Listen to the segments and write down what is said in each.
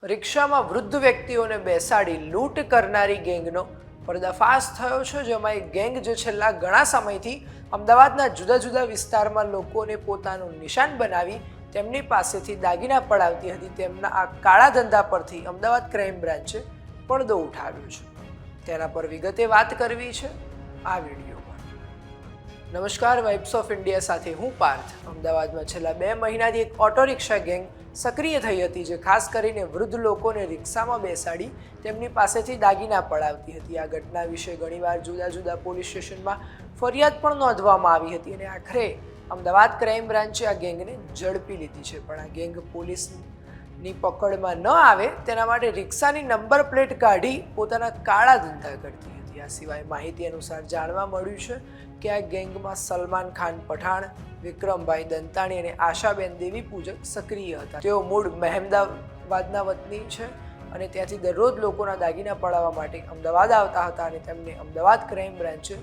રિક્ષામાં વૃદ્ધ વ્યક્તિઓને બેસાડી લૂંટ કરનારી ગેંગનો પર્દાફાશ થયો છે, જેમાં એક ગેંગ જે છેલ્લા ઘણા સમયથી અમદાવાદના જુદા જુદા વિસ્તારમાં લોકોને પોતાનું નિશાન બનાવી તેમની પાસેથી દાગીના પડાવતી હતી. તેમના આ કાળા ધંધા પરથી અમદાવાદ ક્રાઇમ બ્રાન્ચે પડદો ઉઠાવ્યો છે. તેના પર વિગતે વાત કરવી છે આ વિડીયોમાં. નમસ્કાર, વાઇબ્સ ઓફ ઇન્ડિયા સાથે હું પાર્થ. અમદાવાદમાં છેલ્લા 2 મહિનાથી એક ઓટો રિક્ષા ગેંગ સક્રિય થઈ હતી, જે ખાસ કરીને વૃદ્ધ લોકોને રિક્ષામાં બેસાડી તેમની પાસેથી દાગીના પડાવતી હતી. આ ઘટના વિશે ઘણીવાર જુદા જુદા પોલીસ સ્ટેશનમાં ફરિયાદ પણ નોંધવામાં આવી હતી અને આખરે અમદાવાદ ક્રાઇમ બ્રાન્ચે આ ગેંગને ઝડપી લીધી છે. પણ આ ગેંગ પોલીસની પકડમાં ન આવે તેના માટે રિક્ષાની નંબર પ્લેટ કાઢી પોતાના કાળા ધંધા કરતી હતી. આ સિવાય માહિતી અનુસાર જાણવા મળ્યું છે કે આ ગેંગમાં સલમાન ખાન પઠાણ, વિક્રમભાઈ દંતાણી અને આશાબેન દેવી પૂજક સક્રિય હતા. તેઓ મૂળ મહેમદાવાદના વતની છે અને ત્યાંથી દરરોજ લોકોના દાગીના પડાવવા માટે અમદાવાદ આવતા હતા અને તેમને અમદાવાદ ક્રાઇમ બ્રાન્ચે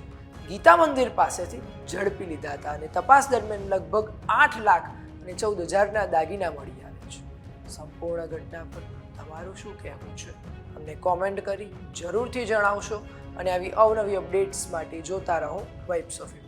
ગીતા મંદિર પાસેથી ઝડપી લીધા હતા અને તપાસ દરમિયાન લગભગ 8 લાખ અને 14,000ના દાગીના મળી આવ્યા છે. સંપૂર્ણ ઘટના પર તમારું શું કહેવું છે અમને કોમેન્ટ કરી જરૂરથી જણાવશો અને આવી અવનવી અપડેટ્સ માટે જોતા રહો વાઇબ્સ ઓફ ઇન્ડિયા.